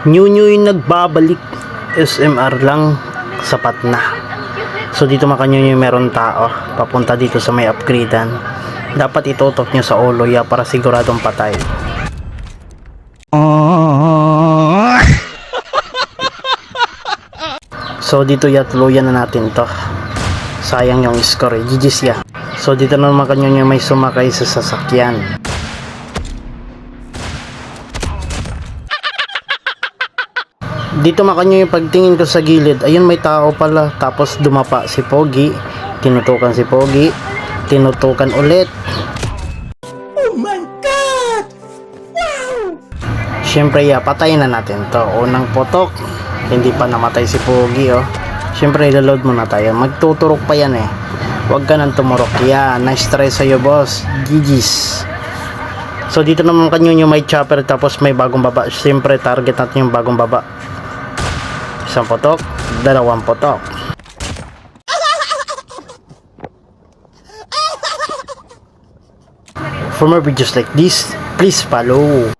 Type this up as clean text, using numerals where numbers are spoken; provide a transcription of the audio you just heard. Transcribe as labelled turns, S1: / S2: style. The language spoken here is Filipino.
S1: New yung nagbabalik. SMR lang, sapat na. So dito makanyunyo meron tao papunta dito sa may upgradean. Dapat itutok nyo sa ulo ya para siguradong patay. So dito ya tuluyan na natin to. Sayang yung score eh. GG's ya. So dito naman kanyunyo may sumakay sa sasakyan. Dito makanyo yung pagtingin ko sa gilid, ayun may tao pala, tapos dumapa si Pogi, tinutukan si Pogi, tinutukan ulit. Oh my God! Wow! Siyempre patay na natin to. Unang putok, hindi pa namatay si Pogi oh. Siyempre ilaload muna tayo, magtuturok pa yan eh. Huwag ka nang tumurok. Nice try sa'yo boss, GG's. So dito naman kanyo yung may chopper tapos may bagong baba. Siyempre target natin yung bagong baba. Isang putok, dalawang putok. For more videos like this, please follow.